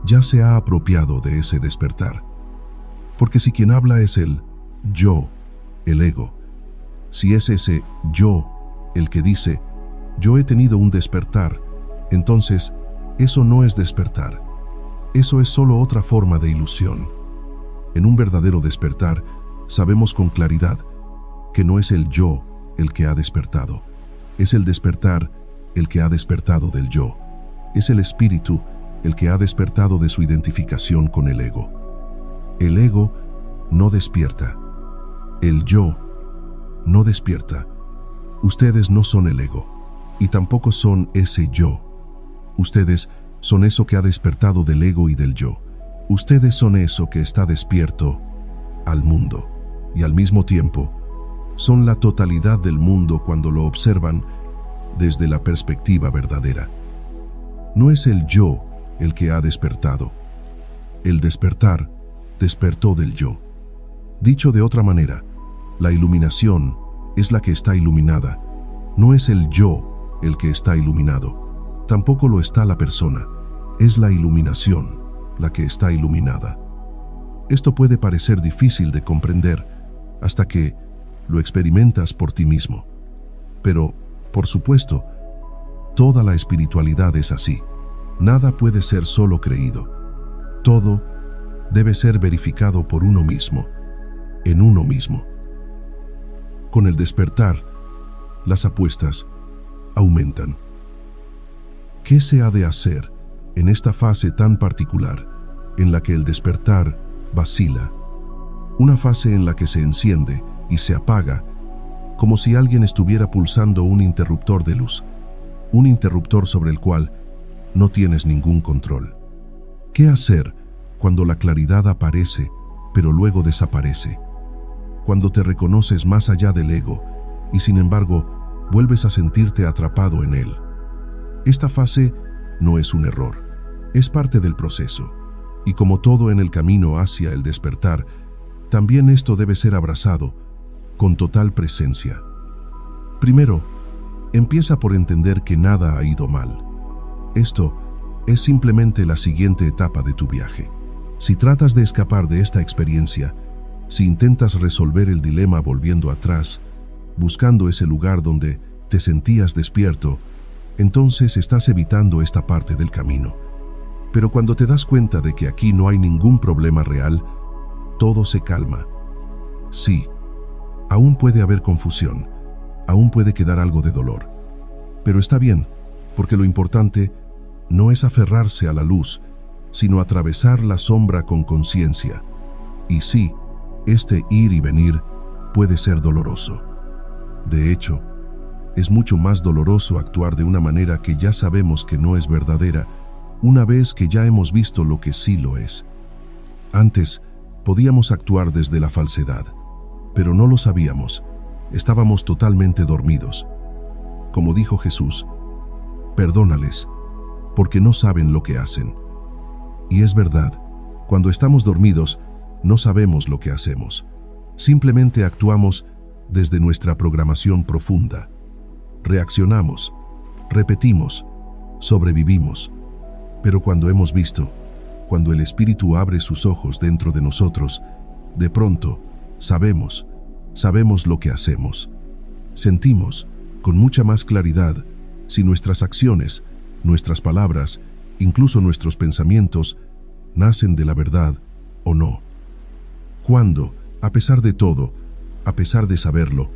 ya se ha apropiado de ese despertar? Porque si quien habla es el yo, el ego, si es ese yo el que dice, yo he tenido un despertar, entonces eso no es despertar. Eso es solo otra forma de ilusión. En un verdadero despertar, sabemos con claridad que no es el yo el que ha despertado. Es el despertar el que ha despertado del yo. Es el espíritu el que ha despertado de su identificación con el ego. El ego no despierta. El yo no despierta. Ustedes no son el ego, y tampoco son ese yo. Ustedes son eso que ha despertado del ego y del yo. Ustedes son eso que está despierto al mundo, y al mismo tiempo, son la totalidad del mundo cuando lo observan desde la perspectiva verdadera. No es el yo el que ha despertado. El despertar despertó del yo. Dicho de otra manera, la iluminación es la que está iluminada. No es el yo el que está iluminado. Tampoco lo está la persona. Es la iluminación la que está iluminada. Esto puede parecer difícil de comprender hasta que lo experimentas por ti mismo. Pero, por supuesto, toda la espiritualidad es así. Nada puede ser solo creído. Todo debe ser verificado por uno mismo, en uno mismo. Con el despertar, las apuestas aumentan. ¿Qué se ha de hacer en esta fase tan particular en la que el despertar vacila? Una fase en la que se enciende y se apaga como si alguien estuviera pulsando un interruptor de luz, un interruptor sobre el cual no tienes ningún control. ¿Qué hacer cuando la claridad aparece, pero luego desaparece? Cuando te reconoces más allá del ego y sin embargo vuelves a sentirte atrapado en él. Esta fase no es un error, es parte del proceso, y como todo en el camino hacia el despertar, también esto debe ser abrazado con total presencia. Primero, empieza por entender que nada ha ido mal. Esto es simplemente la siguiente etapa de tu viaje. Si tratas de escapar de esta experiencia, si intentas resolver el dilema volviendo atrás, buscando ese lugar donde te sentías despierto, entonces estás evitando esta parte del camino. Pero cuando te das cuenta de que aquí no hay ningún problema real, todo se calma. Sí, aún puede haber confusión, aún puede quedar algo de dolor. Pero está bien, porque lo importante no es aferrarse a la luz, sino atravesar la sombra con conciencia. Y sí, este ir y venir puede ser doloroso. De hecho, es mucho más doloroso actuar de una manera que ya sabemos que no es verdadera, una vez que ya hemos visto lo que sí lo es. Antes, podíamos actuar desde la falsedad, pero no lo sabíamos. Estábamos totalmente dormidos. Como dijo Jesús, perdónales, porque no saben lo que hacen. Y es verdad, cuando estamos dormidos, no sabemos lo que hacemos. Simplemente actuamos desde nuestra programación profunda. Reaccionamos, repetimos, sobrevivimos. Pero cuando hemos visto, cuando el Espíritu abre sus ojos dentro de nosotros, de pronto sabemos lo que hacemos. Sentimos con mucha más claridad si nuestras acciones, nuestras palabras, incluso nuestros pensamientos, nacen de la verdad o no. Cuando, a pesar de todo, a pesar de saberlo,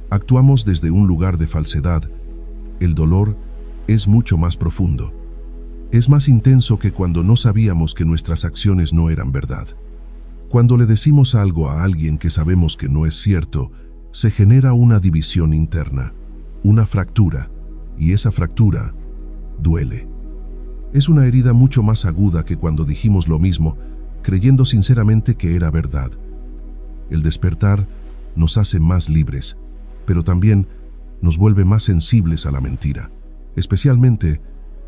actuamos desde un lugar de falsedad, el dolor es mucho más profundo. Es más intenso que cuando no sabíamos que nuestras acciones no eran verdad. Cuando le decimos algo a alguien que sabemos que no es cierto, se genera una división interna, una fractura, y esa fractura duele. Es una herida mucho más aguda que cuando dijimos lo mismo, creyendo sinceramente que era verdad. El despertar nos hace más libres, pero también nos vuelve más sensibles a la mentira, especialmente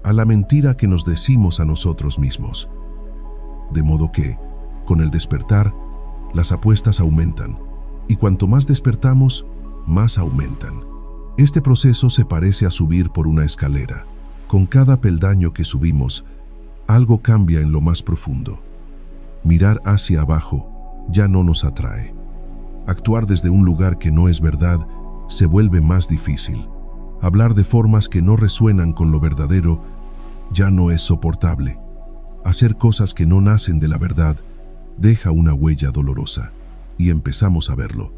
a la mentira que nos decimos a nosotros mismos. De modo que, con el despertar, las apuestas aumentan, y cuanto más despertamos, más aumentan. Este proceso se parece a subir por una escalera. Con cada peldaño que subimos, algo cambia en lo más profundo. Mirar hacia abajo ya no nos atrae. Actuar desde un lugar que no es verdad se vuelve más difícil. Hablar de formas que no resuenan con lo verdadero ya no es soportable. Hacer cosas que no nacen de la verdad deja una huella dolorosa, y empezamos a verlo.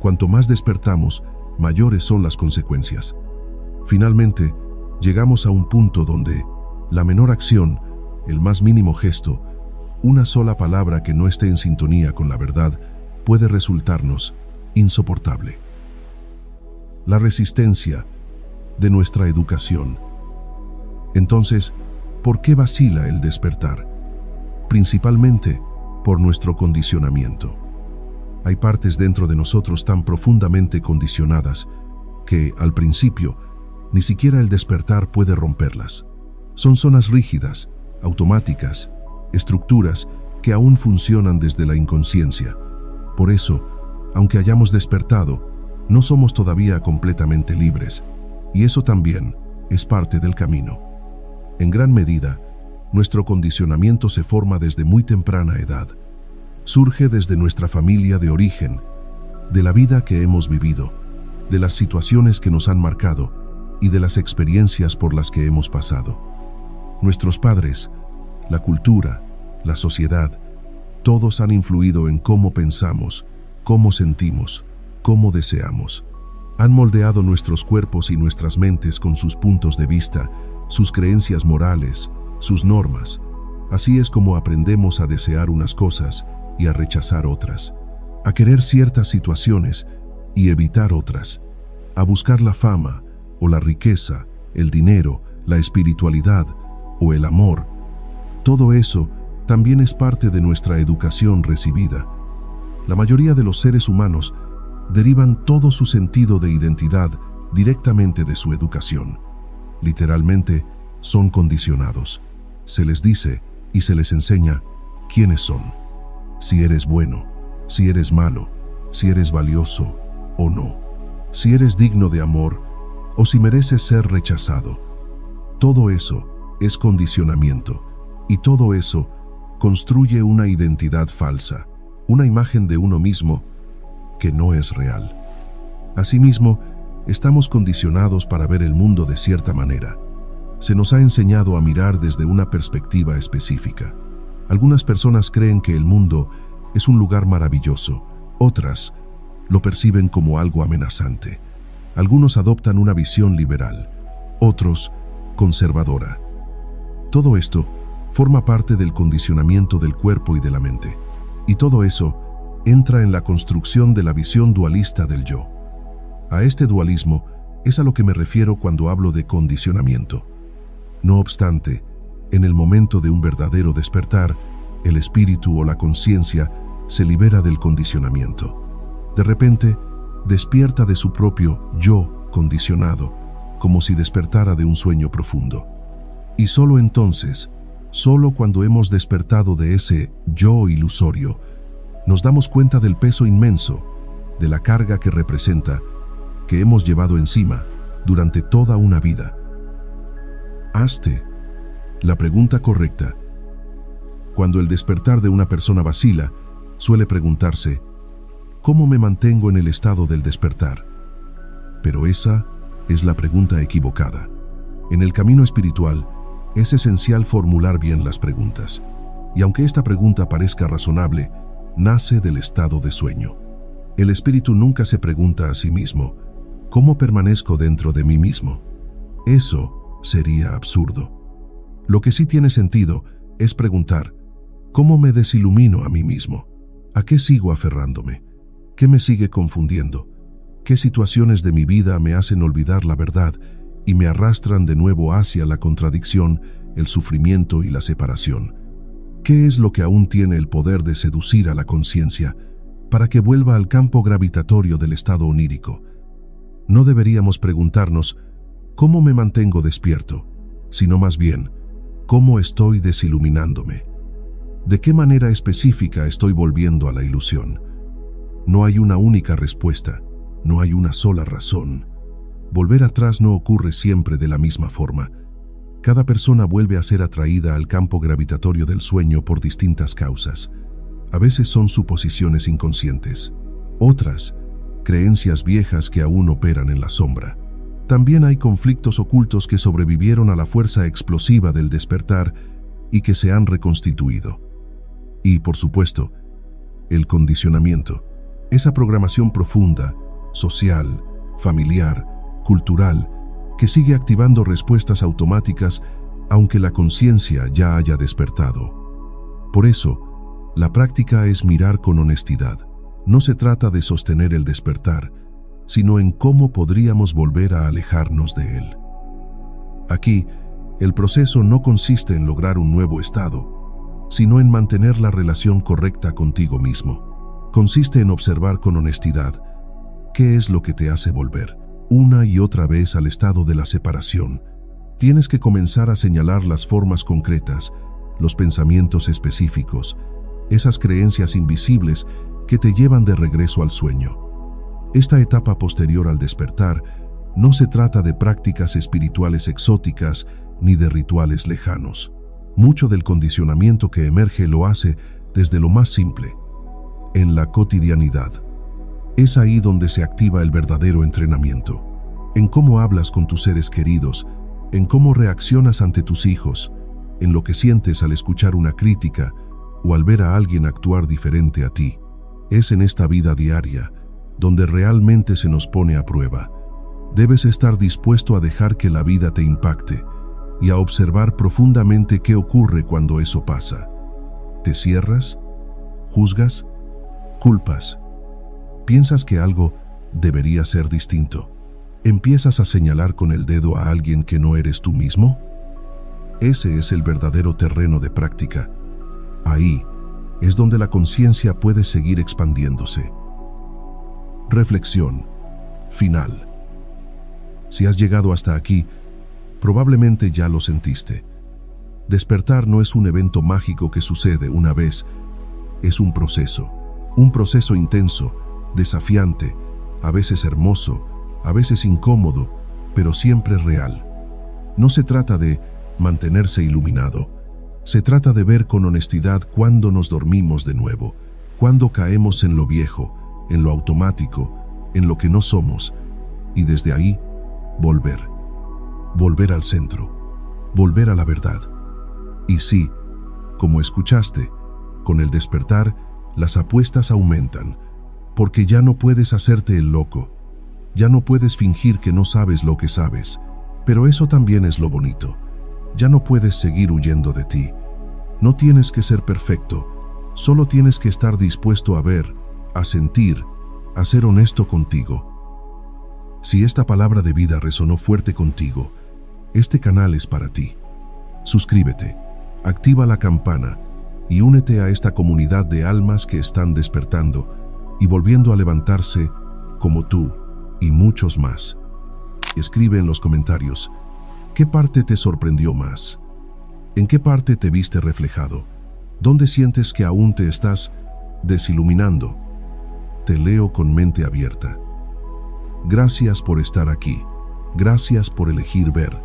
Cuanto más despertamos, mayores son las consecuencias. Finalmente, llegamos a un punto donde la menor acción, el más mínimo gesto, una sola palabra que no esté en sintonía con la verdad, puede resultarnos insoportable. La resistencia de nuestra educación. Entonces, ¿por qué vacila el despertar? Principalmente por nuestro condicionamiento. Hay partes dentro de nosotros tan profundamente condicionadas que, al principio, ni siquiera el despertar puede romperlas. Son zonas rígidas, automáticas, estructuras que aún funcionan desde la inconsciencia. Por eso, aunque hayamos despertado, no somos todavía completamente libres, y eso también es parte del camino. En gran medida, nuestro condicionamiento se forma desde muy temprana edad. Surge desde nuestra familia de origen, de la vida que hemos vivido, de las situaciones que nos han marcado y de las experiencias por las que hemos pasado. Nuestros padres, la cultura, la sociedad, todos han influido en cómo pensamos, cómo sentimos, cómo deseamos. Han moldeado nuestros cuerpos y nuestras mentes con sus puntos de vista, sus creencias morales, sus normas. Así es como aprendemos a desear unas cosas y a rechazar otras, a querer ciertas situaciones y evitar otras, a buscar la fama o la riqueza, el dinero, la espiritualidad o el amor. Todo eso también es parte de nuestra educación recibida. La mayoría de los seres humanos derivan todo su sentido de identidad directamente de su educación. Literalmente, son condicionados. Se les dice y se les enseña quiénes son. Si eres bueno, si eres malo, si eres valioso o no, si eres digno de amor o si mereces ser rechazado. Todo eso es condicionamiento, y todo eso construye una identidad falsa, una imagen de uno mismo que no es real. Asimismo, estamos condicionados para ver el mundo de cierta manera. Se nos ha enseñado a mirar desde una perspectiva específica. Algunas personas creen que el mundo es un lugar maravilloso, otras lo perciben como algo amenazante. Algunos adoptan una visión liberal, otros conservadora. Todo esto forma parte del condicionamiento del cuerpo y de la mente. Y todo eso entra en la construcción de la visión dualista del yo. A este dualismo es a lo que me refiero cuando hablo de condicionamiento. No obstante, en el momento de un verdadero despertar, el espíritu o la conciencia se libera del condicionamiento. De repente, despierta de su propio yo condicionado, como si despertara de un sueño profundo. Y solo entonces, solo cuando hemos despertado de ese yo ilusorio, nos damos cuenta del peso inmenso, de la carga que representa, que hemos llevado encima durante toda una vida. Hazte la pregunta correcta. Cuando el despertar de una persona vacila, suele preguntarse, ¿cómo me mantengo en el estado del despertar? Pero esa es la pregunta equivocada. En el camino espiritual, es esencial formular bien las preguntas. Y aunque esta pregunta parezca razonable, nace del estado de sueño. El espíritu nunca se pregunta a sí mismo, ¿cómo permanezco dentro de mí mismo? Eso sería absurdo. Lo que sí tiene sentido es preguntar, ¿cómo me desilumino a mí mismo? ¿A qué sigo aferrándome? ¿Qué me sigue confundiendo? ¿Qué situaciones de mi vida me hacen olvidar la verdad y me arrastran de nuevo hacia la contradicción, el sufrimiento y la separación? ¿Qué es lo que aún tiene el poder de seducir a la conciencia para que vuelva al campo gravitatorio del estado onírico? No deberíamos preguntarnos, ¿cómo me mantengo despierto?, sino más bien, ¿cómo estoy desiluminándome? ¿De qué manera específica estoy volviendo a la ilusión? No hay una única respuesta, no hay una sola razón. Volver atrás no ocurre siempre de la misma forma. Cada persona vuelve a ser atraída al campo gravitatorio del sueño por distintas causas. A veces son suposiciones inconscientes, otras, creencias viejas que aún operan en la sombra. También hay conflictos ocultos que sobrevivieron a la fuerza explosiva del despertar y que se han reconstituido. Y, por supuesto, el condicionamiento, esa programación profunda, social, familiar, cultural, que sigue activando respuestas automáticas aunque la conciencia ya haya despertado. Por eso, la práctica es mirar con honestidad. No se trata de sostener el despertar, sino en cómo podríamos volver a alejarnos de él. Aquí, el proceso no consiste en lograr un nuevo estado, sino en mantener la relación correcta contigo mismo. Consiste en observar con honestidad qué es lo que te hace volver una y otra vez al estado de la separación. Tienes que comenzar a señalar las formas concretas, los pensamientos específicos, esas creencias invisibles que te llevan de regreso al sueño. Esta etapa posterior al despertar no se trata de prácticas espirituales exóticas ni de rituales lejanos. Mucho del condicionamiento que emerge lo hace desde lo más simple, en la cotidianidad. Es ahí donde se activa el verdadero entrenamiento, en cómo hablas con tus seres queridos, en cómo reaccionas ante tus hijos, en lo que sientes al escuchar una crítica o al ver a alguien actuar diferente a ti. Es en esta vida diaria donde realmente se nos pone a prueba. Debes estar dispuesto a dejar que la vida te impacte y a observar profundamente qué ocurre cuando eso pasa. ¿Te cierras? ¿Juzgas? ¿Culpas? ¿Piensas que algo debería ser distinto? ¿Empiezas a señalar con el dedo a alguien que no eres tú mismo? Ese es el verdadero terreno de práctica. Ahí es donde la conciencia puede seguir expandiéndose. Reflexión final. Si has llegado hasta aquí, probablemente ya lo sentiste. Despertar no es un evento mágico que sucede una vez, es un proceso intenso, desafiante, a veces hermoso, a veces incómodo, pero siempre real. No se trata de mantenerse iluminado, se trata de ver con honestidad cuándo nos dormimos de nuevo, cuándo caemos en lo viejo, en lo automático, en lo que no somos, y desde ahí, volver al centro, volver a la verdad. Y sí, como escuchaste, con el despertar, las apuestas aumentan, porque ya no puedes hacerte el loco, ya no puedes fingir que no sabes lo que sabes, pero eso también es lo bonito. Ya no puedes seguir huyendo de ti. No tienes que ser perfecto, solo tienes que estar dispuesto a ver, a sentir, a ser honesto contigo. Si esta palabra de vida resonó fuerte contigo, este canal es para ti. Suscríbete, activa la campana y únete a esta comunidad de almas que están despertando y volviendo a levantarse como tú y muchos más. Escribe en los comentarios, ¿qué parte te sorprendió más? ¿En qué parte te viste reflejado? ¿Dónde sientes que aún te estás desiluminando? Te leo con mente abierta. Gracias por estar aquí. Gracias por elegir ver.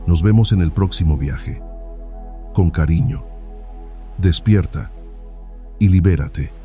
Nos vemos en el próximo viaje. Con cariño. Despierta y libérate.